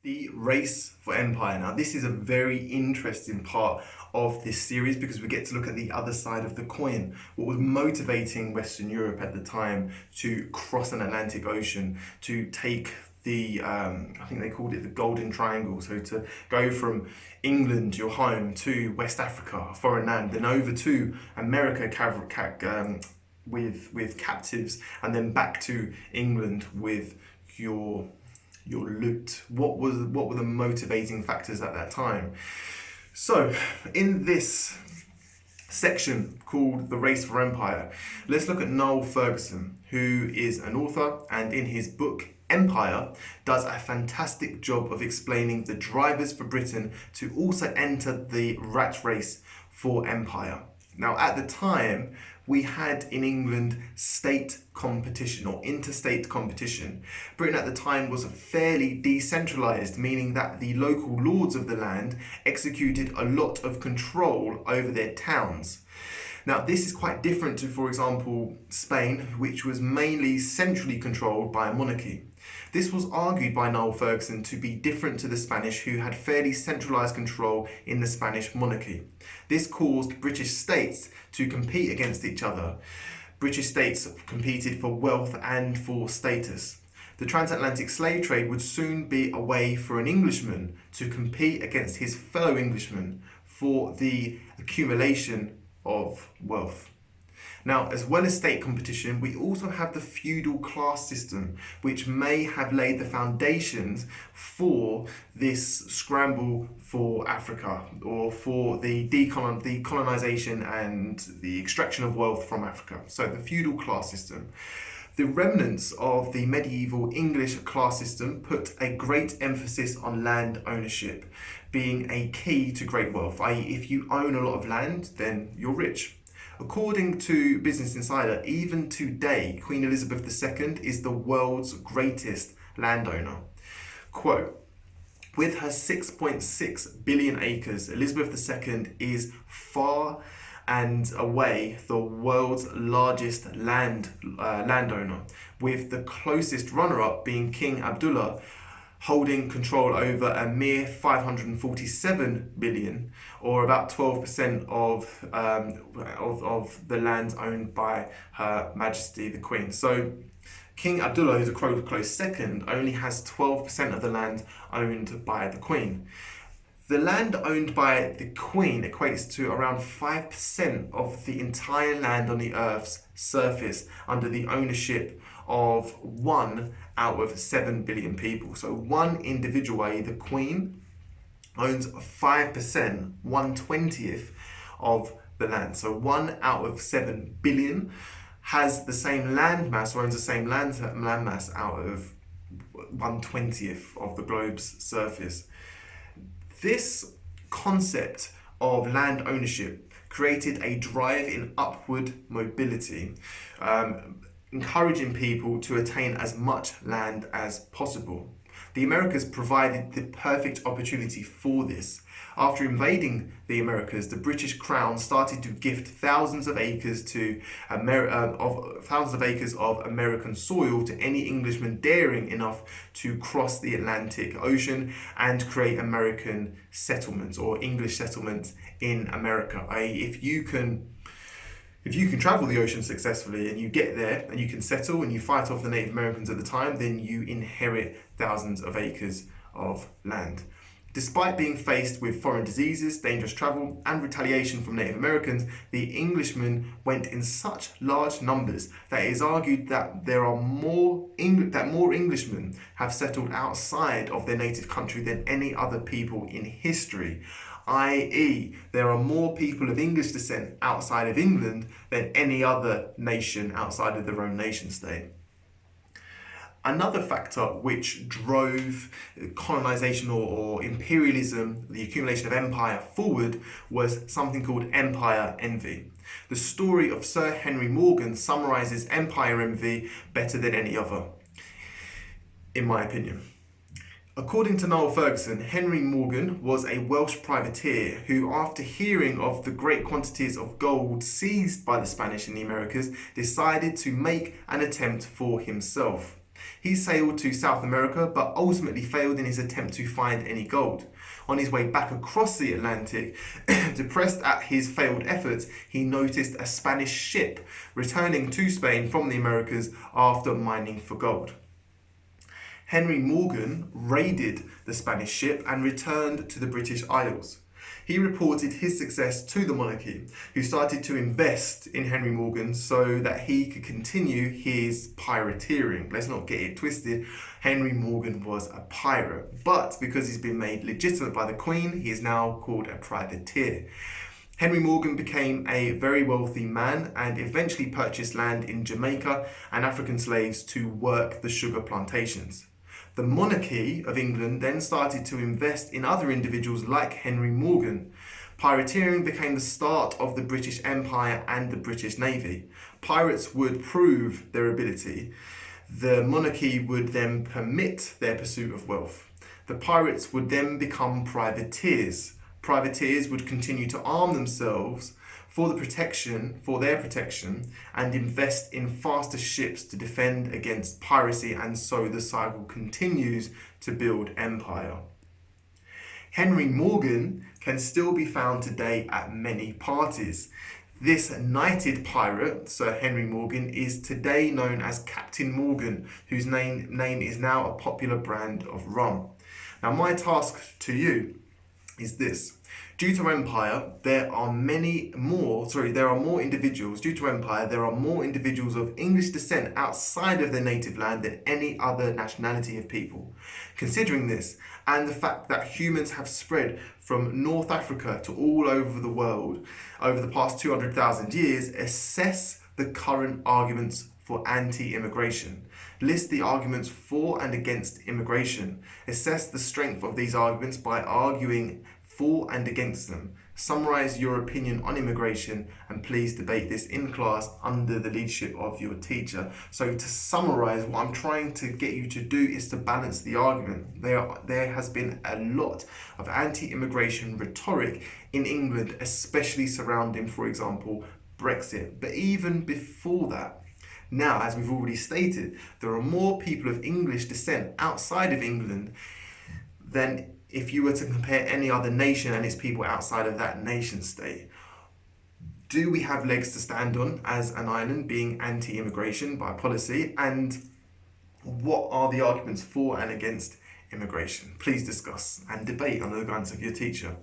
The race for empire. Now, this is a very interesting part of this series because we get to look at the other side of the coin. What was motivating Western Europe at the time to cross an Atlantic Ocean, to take the, I think they called it the Golden Triangle, so to go from England, your home, to West Africa, a foreign land, then over to America with captives, and then back to England with your loot. What were the motivating factors at that time? So in this section called The Race for Empire, let's look at Nial Ferguson, who is an author, and in his book Empire does a fantastic job of explaining the drivers for Britain to also enter the rat race for empire. Now, at the time, we had in England state competition or interstate competition. Britain at the time was fairly decentralised, meaning that the local lords of the land executed a lot of control over their towns. Now, this is quite different to, for example, Spain, which was mainly centrally controlled by a monarchy. This was argued by Nial Ferguson to be different to the Spanish, who had fairly centralised control in the Spanish monarchy. This caused British states to compete against each other. British states competed for wealth and for status. The transatlantic slave trade would soon be a way for an Englishman to compete against his fellow Englishmen for the accumulation of wealth. Now, as well as state competition, we also have the feudal class system, which may have laid the foundations for this scramble for Africa, or for the colonization and the extraction of wealth from Africa. So the feudal class system. The remnants of the medieval English class system put a great emphasis on land ownership, being a key to great wealth, i.e. if you own a lot of land, then you're rich. According to Business Insider, even today, Queen Elizabeth II is the world's greatest landowner. Quote, with her 6.6 billion acres, Elizabeth II is far and away the world's largest landowner, with the closest runner-up being King Abdullah, holding control over a mere 547 billion, or about 12% of the land owned by Her Majesty the Queen. So King Abdullah, who's a close second, only has 12% of the land owned by the Queen. The land owned by the Queen equates to around 5% of the entire land on the Earth's surface under the ownership of 1 out of 7 billion people. So one individual, i.e. the Queen, owns 5%, 1/20th of the land. So 1 out of 7 billion has the same land mass, or owns the same land mass out of 1/20th of the globe's surface. This concept of land ownership created a drive in upward mobility, encouraging people to attain as much land as possible. The Americas provided the perfect opportunity for this. After invading the Americas, the British Crown started to gift thousands of acres of American soil to any Englishman daring enough to cross the Atlantic Ocean and create American settlements, or English settlements in America. i.e. if you can travel the ocean successfully and you get there and you can settle and you fight off the Native Americans at the time, then you inherit thousands of acres of land. Despite being faced with foreign diseases, dangerous travel, and retaliation from Native Americans, the Englishmen went in such large numbers that it is argued that more Englishmen have settled outside of their native country than any other people in history. i.e. there are more people of English descent outside of England than any other nation outside of their own nation state. Another factor which drove colonization or imperialism, the accumulation of empire, forward was something called empire envy. The story of Sir Henry Morgan summarizes empire envy better than any other, in my opinion. According to Nial Ferguson, Henry Morgan was a Welsh privateer who, after hearing of the great quantities of gold seized by the Spanish in the Americas, decided to make an attempt for himself. He sailed to South America, but ultimately failed in his attempt to find any gold. On his way back across the Atlantic, depressed at his failed efforts, he noticed a Spanish ship returning to Spain from the Americas after mining for gold. Henry Morgan raided the Spanish ship and returned to the British Isles. He reported his success to the monarchy, who started to invest in Henry Morgan so that he could continue his pirateering. Let's not get it twisted. Henry Morgan was a pirate, but because he's been made legitimate by the Queen, he is now called a privateer. Henry Morgan became a very wealthy man and eventually purchased land in Jamaica and African slaves to work the sugar plantations. The monarchy of England then started to invest in other individuals like Henry Morgan. Pirateering became the start of the British Empire and the British Navy. Pirates would prove their ability. The monarchy would then permit their pursuit of wealth. The pirates would then become privateers. Privateers would continue to arm themselves for their protection, and invest in faster ships to defend against piracy, and so the cycle continues to build empire. Henry Morgan can still be found today at many parties. This knighted pirate, Sir Henry Morgan, is today known as Captain Morgan, whose name is now a popular brand of rum. Now my task to you is this. Due to empire, there are more individuals of English descent outside of their native land than any other nationality of people. Considering this, and the fact that humans have spread from North Africa to all over the world over the past 200,000 years, assess the current arguments for anti-immigration. List the arguments for and against immigration. Assess the strength of these arguments by arguing for and against them. Summarize your opinion on immigration, and please debate this in class under the leadership of your teacher. So to summarize, what I'm trying to get you to do is to balance the argument. There has been a lot of anti-immigration rhetoric in England, especially surrounding, for example, Brexit. But even before that, now, as we've already stated, there are more people of English descent outside of England than if you were to compare any other nation and its people outside of that nation state. Do we have legs to stand on as an island being anti-immigration by policy? And what are the arguments for and against immigration? Please discuss and debate under the guidance of your teacher.